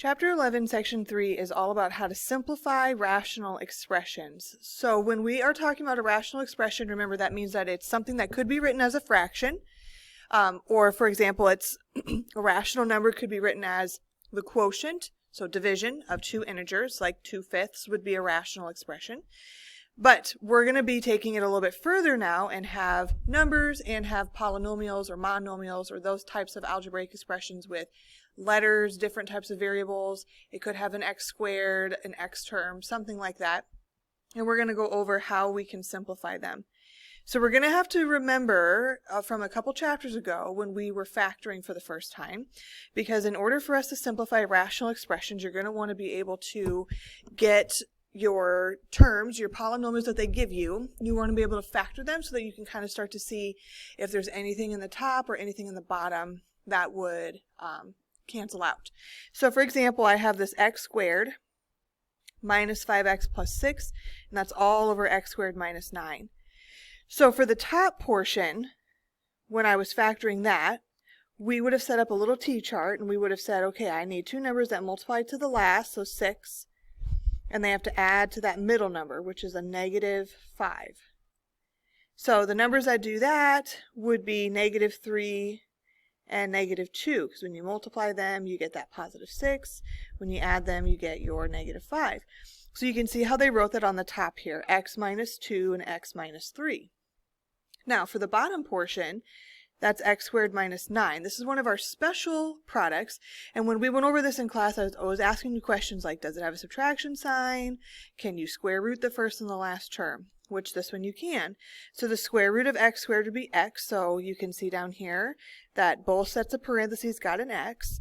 Chapter 11, Section 3 is all about how to simplify rational expressions. So when we are talking about a rational expression, remember that means that it's something that could be written as a fraction, or for example, it's a rational number could be written as the quotient, so division of two integers, like 2/5 would be a rational expression. But we're going to be taking it a little bit further now and have numbers and have polynomials or monomials or those types of algebraic expressions with letters, different types of variables. It could have an x squared, an x term, something like that. And we're going to go over how we can simplify them. So we're going to have to remember from a couple chapters ago when we were factoring for the first time, because in order for us to simplify rational expressions, you're going to want to be able to get your terms, your polynomials that they give you, you want to be able to factor them so that you can kind of start to see if there's anything in the top or anything in the bottom that would cancel out. So for example, I have this x squared minus 5x plus 6, and that's all over x squared minus 9. So for the top portion, when I was factoring that, we would have set up a little t-chart and we would have said, okay, I need two numbers that multiply to the last, so 6, and they have to add to that middle number, which is a negative 5. So the numbers that do that would be negative 3 and negative 2, because when you multiply them, you get that positive 6. When you add them, you get your negative 5. So you can see how they wrote that on the top here, x minus 2 and x minus 3. Now, for the bottom portion, that's x squared minus 9. This is one of our special products, and when we went over this in class, I was asking you questions like, does it have a subtraction sign? Can you square root the first and the last term? Which this one you can. So the square root of x squared would be x, so you can see down here that both sets of parentheses got an x,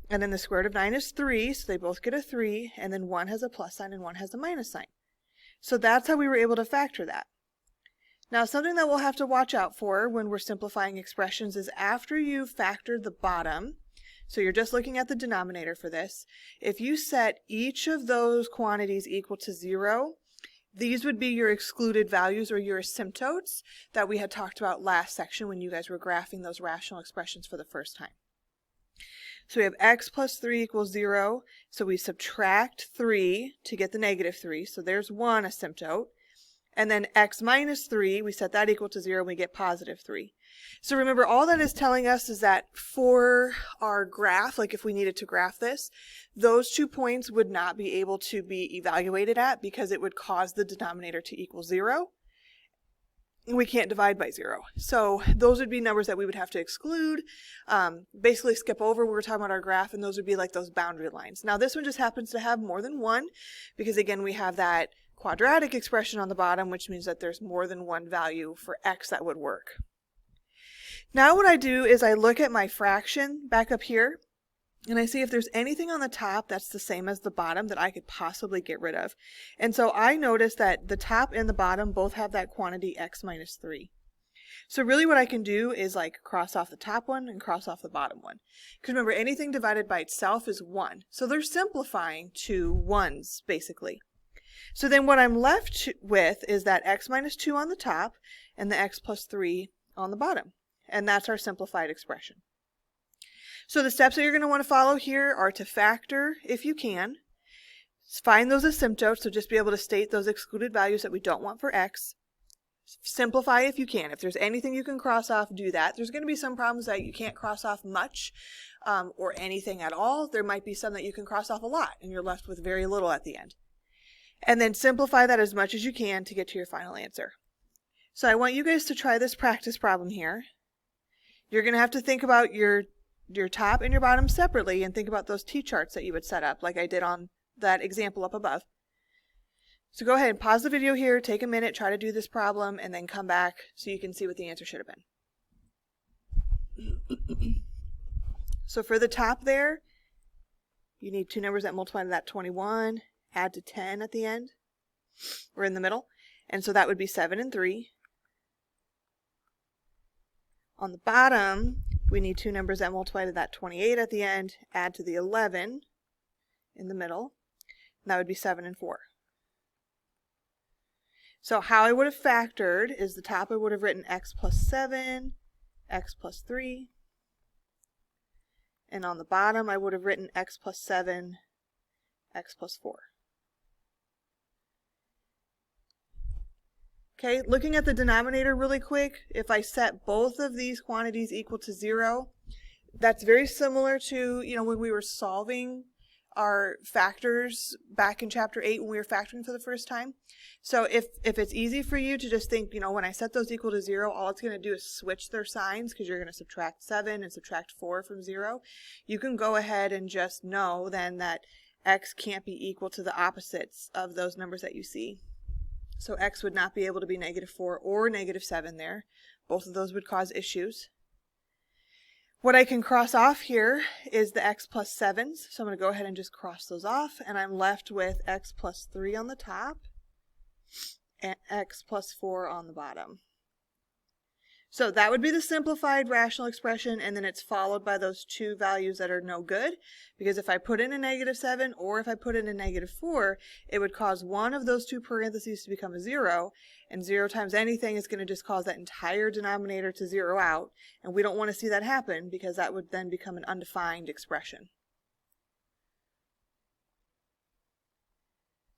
and then the square root of 9 is 3, so they both get a 3, and then one has a plus sign and one has a minus sign. So that's how we were able to factor that. Now, something that we'll have to watch out for when we're simplifying expressions is after you've factored the bottom, so you're just looking at the denominator for this, if you set each of those quantities equal to 0, these would be your excluded values or your asymptotes that we had talked about last section when you guys were graphing those rational expressions for the first time. So we have x plus 3 equals 0, so we subtract 3 to get the negative 3, so there's one asymptote. And then x minus 3, we set that equal to 0 and we get positive 3. So remember, all that is telling us is that for our graph, like if we needed to graph this, those 2 points would not be able to be evaluated at because it would cause the denominator to equal 0. We can't divide by 0. So those would be numbers that we would have to exclude, basically skip over. We were talking about our graph, and those would be like those boundary lines. Now this one just happens to have more than one because again we have that quadratic expression on the bottom, which means that there's more than one value for x that would work. Now what I do is I look at my fraction back up here, and I see if there's anything on the top that's the same as the bottom that I could possibly get rid of. And so I notice that the top and the bottom both have that quantity x minus 3. So really what I can do is like cross off the top one and cross off the bottom one. Because remember, anything divided by itself is 1. So they're simplifying to ones, basically. So then what I'm left with is that x minus 2 on the top and the x plus 3 on the bottom. And that's our simplified expression. So the steps that you're going to want to follow here are to factor if you can, find those asymptotes, so just be able to state those excluded values that we don't want for x, simplify if you can. If there's anything you can cross off, do that. There's going to be some problems that you can't cross off much or anything at all. There might be some that you can cross off a lot and you're left with very little at the end. And then simplify that as much as you can to get to your final answer. So I want you guys to try this practice problem here. You're going to have to think about your top and your bottom separately and think about those t-charts that you would set up like I did on that example up above. So go ahead and pause the video here, take a minute, try to do this problem, and then come back so you can see what the answer should have been. So for the top there, you need two numbers that multiply to that 21. Add to 10 at the end, or in the middle, and so that would be 7 and 3. On the bottom, we need two numbers that multiply to that 28 at the end, add to the 11 in the middle, and that would be 7 and 4. So how I would have factored is the top I would have written x plus 7, x plus 3, And on the bottom, I would have written x plus 7, x plus 4. Okay, looking at the denominator really quick, if I set both of these quantities equal to 0, that's very similar to, when we were solving our factors back in chapter 8 when we were factoring for the first time. So if it's easy for you to just think, when I set those equal to 0, all it's going to do is switch their signs because you're going to subtract 7 and subtract 4 from 0. You can go ahead and just know then that x can't be equal to the opposites of those numbers that you see. So x would not be able to be -4 or -7 there. Both of those would cause issues. What I can cross off here is the x plus 7s. So I'm going to go ahead and just cross those off. And I'm left with x plus 3 on the top and x plus 4 on the bottom. So that would be the simplified rational expression, and then it's followed by those two values that are no good, because if I put in a -7 or if I put in a -4, it would cause one of those two parentheses to become a 0, and 0 times anything is going to just cause that entire denominator to zero out, and we don't want to see that happen because that would then become an undefined expression.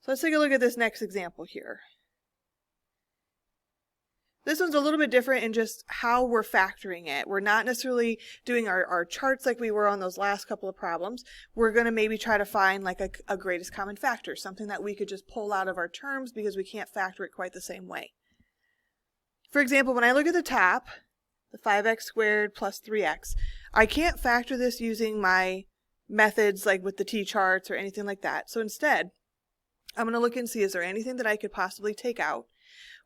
So let's take a look at this next example here. This one's a little bit different in just how we're factoring it. We're not necessarily doing our charts like we were on those last couple of problems. We're going to maybe try to find like a greatest common factor, something that we could just pull out of our terms because we can't factor it quite the same way. For example, when I look at the top, the 5x squared plus 3x, I can't factor this using my methods like with the t-charts or anything like that. So instead, I'm going to look and see, is there anything that I could possibly take out,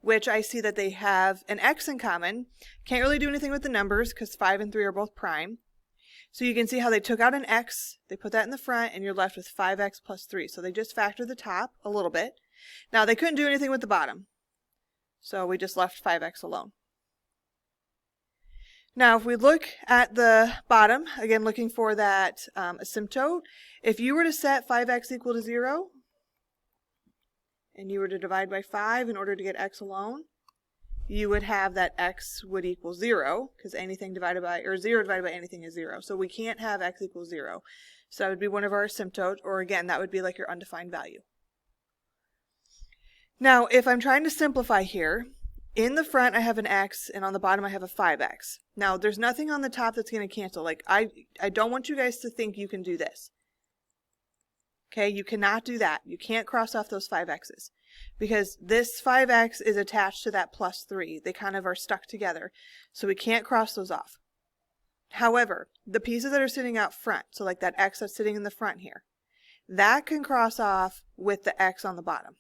which I see that they have an x in common. Can't really do anything with the numbers because 5 and 3 are both prime. So you can see how they took out an x, they put that in the front, and you're left with 5x plus 3. So they just factored the top a little bit. Now they couldn't do anything with the bottom. So we just left 5x alone. Now if we look at the bottom, again looking for that asymptote, if you were to set 5x equal to 0, and you were to divide by 5 in order to get x alone, you would have that x would equal 0, because anything divided by, or 0 divided by anything is 0. So we can't have x equals 0. So that would be one of our asymptotes, or again, that would be like your undefined value. Now, if I'm trying to simplify here, in the front I have an x, and on the bottom I have a 5x. Now, there's nothing on the top that's going to cancel. Like, I don't want you guys to think you can do this. Okay, you cannot do that. You can't cross off those 5x's because this 5x is attached to that plus 3. They kind of are stuck together, so we can't cross those off. However, the pieces that are sitting out front, so like that x that's sitting in the front here, that can cross off with the x on the bottom.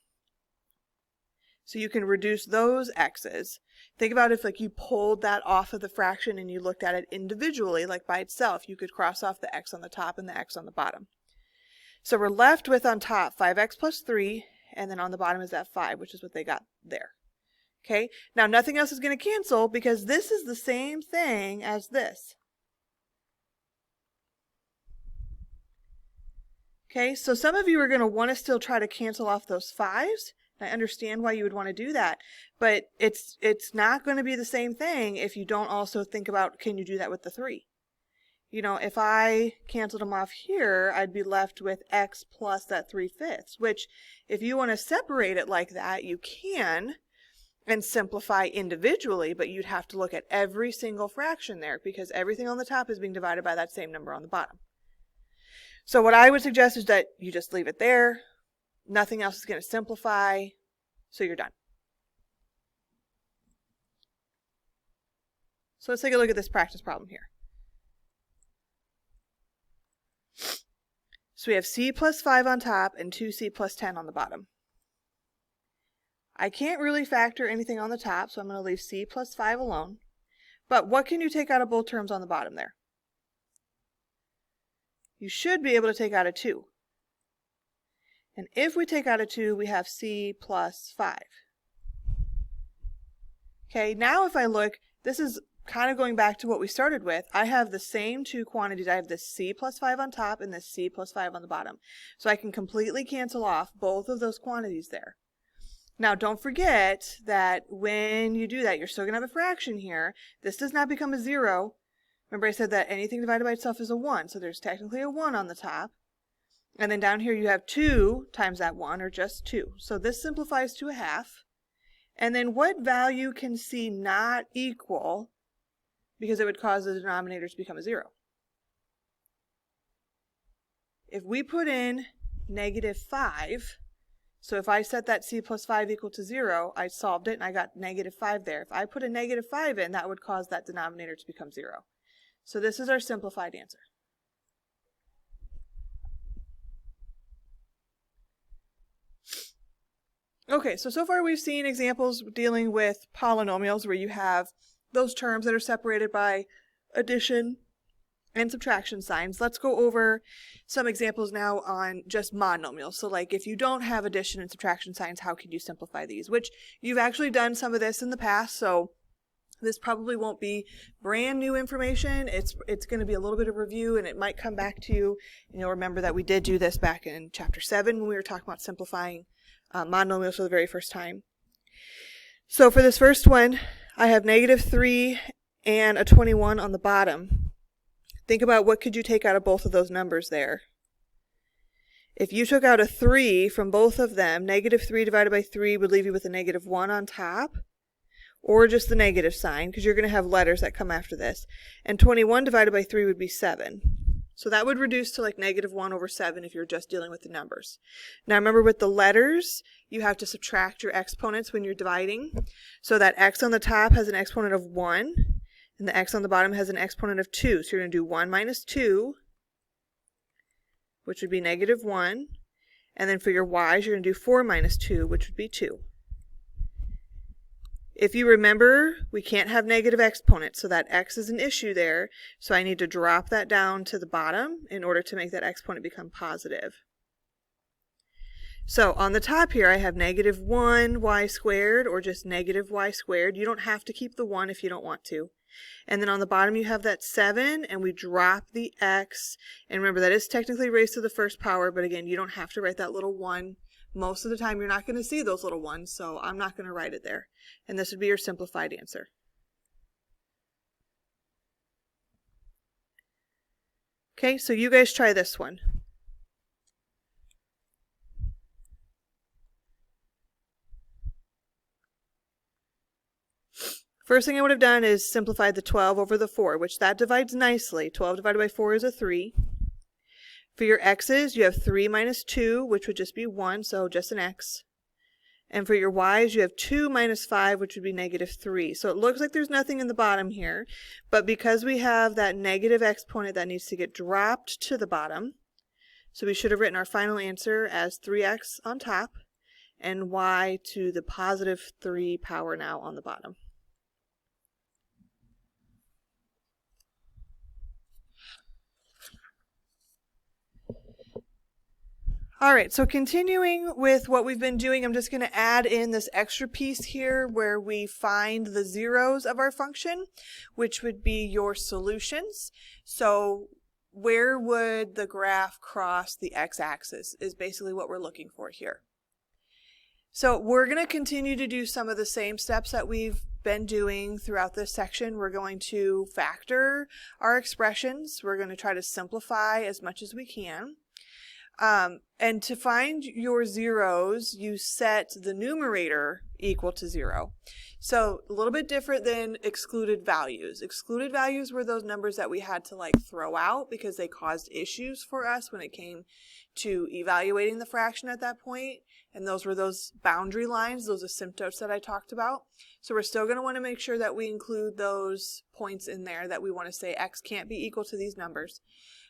So you can reduce those x's. Think about if like you pulled that off of the fraction and you looked at it individually, like by itself, you could cross off the x on the top and the x on the bottom. So we're left with on top 5x plus 3, and then on the bottom is that 5, which is what they got there. Okay, now nothing else is going to cancel because this is the same thing as this. Okay, so some of you are going to want to still try to cancel off those 5s. I understand why you would want to do that, but it's not going to be the same thing if you don't also think about, can you do that with the 3? If I canceled them off here, I'd be left with x plus that 3/5, which if you want to separate it like that, you can and simplify individually, but you'd have to look at every single fraction there because everything on the top is being divided by that same number on the bottom. So what I would suggest is that you just leave it there. Nothing else is going to simplify, so you're done. So let's take a look at this practice problem here. So we have c plus 5 on top and 2c plus 10 on the bottom. I can't really factor anything on the top, so I'm going to leave c plus 5 alone. But what can you take out of both terms on the bottom there? You should be able to take out a 2. And if we take out a 2, we have c plus 5. Okay, now if I look, this is kind of going back to what we started with. I have the same two quantities. I have this c plus 5 on top and this c plus 5 on the bottom. So I can completely cancel off both of those quantities there. Now don't forget that when you do that, you're still going to have a fraction here. This does not become a 0. Remember I said that anything divided by itself is a 1, so there's technically a 1 on the top. And then down here you have 2 times that 1, or just 2. So this simplifies to a half. And then what value can C not equal, because it would cause the denominator to become a 0? If we put in -5, so if I set that C plus 5 equal to 0, I solved it and I got -5 there. If I put a -5 in, that would cause that denominator to become 0. So this is our simplified answer. Okay, so far we've seen examples dealing with polynomials where you have those terms that are separated by addition and subtraction signs. Let's go over some examples now on just monomials. So like if you don't have addition and subtraction signs, how can you simplify these? Which you've actually done some of this in the past, so this probably won't be brand new information. It's going to be a little bit of review, and it might come back to you. And you'll remember that we did do this back in chapter 7 when we were talking about simplifying monomials for the very first time. So for this first one, I have -3 and a 21 on the bottom. Think about what could you take out of both of those numbers there. If you took out a 3 from both of them, -3 divided by 3 would leave you with a -1 on top, or just the negative sign, because you're going to have letters that come after this. And 21 divided by 3 would be 7. So that would reduce to like -1/7 if you're just dealing with the numbers. Now remember, with the letters, you have to subtract your exponents when you're dividing. So that x on the top has an exponent of 1, and the x on the bottom has an exponent of 2. So you're going to do 1 minus 2, which would be -1. And then for your y's, you're going to do 4 minus 2, which would be 2. If you remember, we can't have negative exponents, so that x is an issue there. So I need to drop that down to the bottom in order to make that exponent become positive. So on the top here, I have -1y squared, or just -y squared. You don't have to keep the 1 if you don't want to. And then on the bottom you have that 7, and we drop the x. And remember, that is technically raised to the first power, but again, you don't have to write that little 1. Most of the time you're not going to see those little ones, so I'm not going to write it there. And this would be your simplified answer. Okay, so you guys try this one. First thing I would have done is simplified the 12 over the 4, which that divides nicely. 12 divided by 4 is a 3. For your x's, you have 3 minus 2, which would just be 1, so just an x. And for your y's, you have 2 minus 5, which would be -3. So it looks like there's nothing in the bottom here, but because we have that negative exponent, that needs to get dropped to the bottom. So we should have written our final answer as 3x on top, and y to the positive 3 power now on the bottom. Alright, so continuing with what we've been doing, I'm just going to add in this extra piece here where we find the zeros of our function, which would be your solutions. So where would the graph cross the x-axis is basically what we're looking for here. So we're going to continue to do some of the same steps that we've been doing throughout this section. We're going to factor our expressions. We're going to try to simplify as much as we can. And to find your zeros, you set the numerator equal to 0. So a little bit different than excluded values. Excluded values were those numbers that we had to like throw out because they caused issues for us when it came to evaluating the fraction at that point. And those were those boundary lines, those asymptotes that I talked about. So we're still going to want to make sure that we include those points in there that we want to say x can't be equal to these numbers.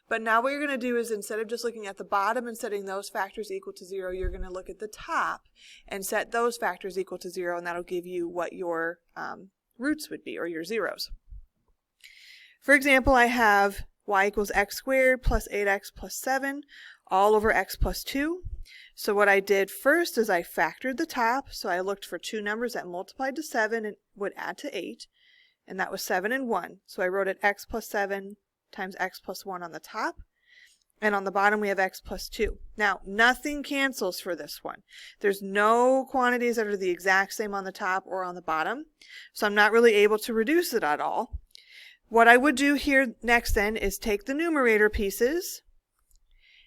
But now what you're going to do is, instead of just looking at the bottom and setting those factors equal to 0, you're going to look at the top and set those factors equal to 0, and that'll give you what your roots would be, or your zeros. For example, I have y equals x squared plus 8x plus 7 all over x plus 2. So what I did first is I factored the top, so I looked for two numbers that multiplied to 7 and would add to 8, and that was 7 and 1. So I wrote it x plus 7 times x plus 1 on the top, and on the bottom we have x plus 2. Now, nothing cancels for this one. There's no quantities that are the exact same on the top or on the bottom, so I'm not really able to reduce it at all. What I would do here next then is take the numerator pieces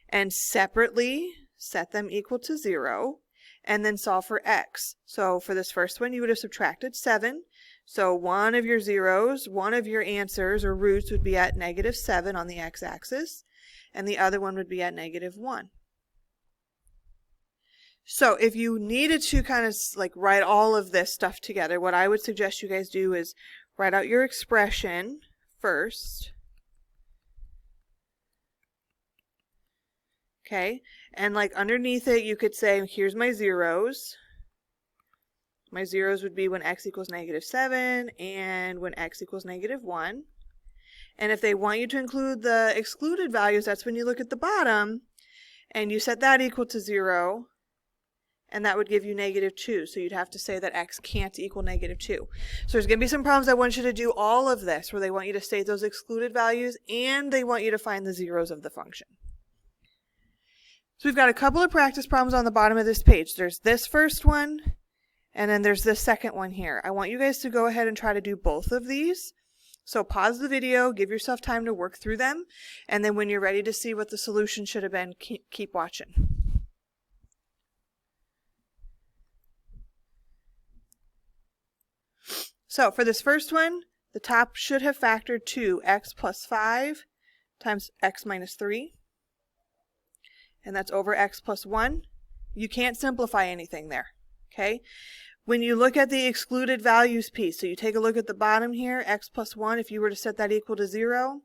and separately set them equal to 0, and then solve for x. So for this first one, you would have subtracted 7. So one of your zeros, one of your answers or roots would be at -7 on the x-axis, and the other one would be at -1. So if you needed to kind of like write all of this stuff together, what I would suggest you guys do is write out your expression first. Okay, and like underneath it, you could say, here's my zeros. My zeros would be when x equals -7 and when x equals -1. And if they want you to include the excluded values, that's when you look at the bottom and you set that equal to 0, and that would give you -2. So you'd have to say that x can't equal -2. So there's going to be some problems that want you to do all of this, where they want you to state those excluded values and they want you to find the zeros of the function. So we've got a couple of practice problems on the bottom of this page. There's this first one, and then there's this second one here. I want you guys to go ahead and try to do both of these. So pause the video, give yourself time to work through them, and then when you're ready to see what the solution should have been, keep watching. So for this first one, the top should have factored to x plus 5 times x minus 3. And that's over x plus 1. You can't simplify anything there, okay? When you look at the excluded values piece, so you take a look at the bottom here, x plus 1, if you were to set that equal to 0,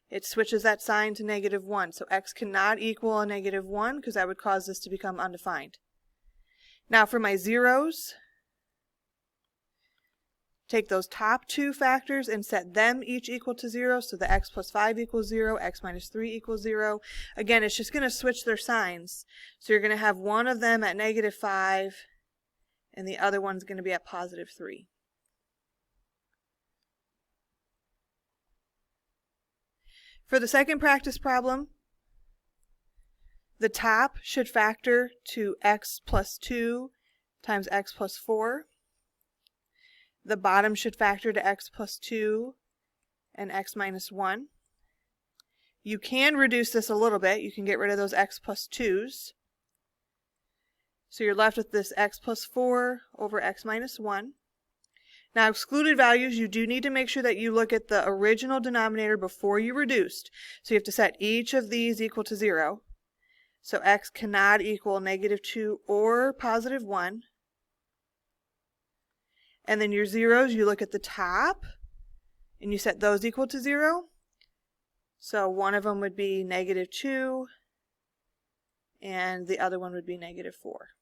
it switches that sign to -1. So x cannot equal a -1 because that would cause this to become undefined. Now for my zeros, take those top two factors and set them each equal to 0. So the x plus 5 equals 0, x minus 3 equals 0. Again, it's just going to switch their signs. So you're going to have one of them at -5 and the other one's going to be at +3. For the second practice problem, the top should factor to x plus 2 times x plus 4. The bottom should factor to x plus 2 and x minus 1. You can reduce this a little bit. You can get rid of those x plus 2's. So you're left with this x plus 4 over x minus 1. Now excluded values, you do need to make sure that you look at the original denominator before you reduced. So you have to set each of these equal to 0. So x cannot equal -2 or +1. And then your zeros, you look at the top, and you set those equal to 0. So one of them would be -2, and the other one would be -4.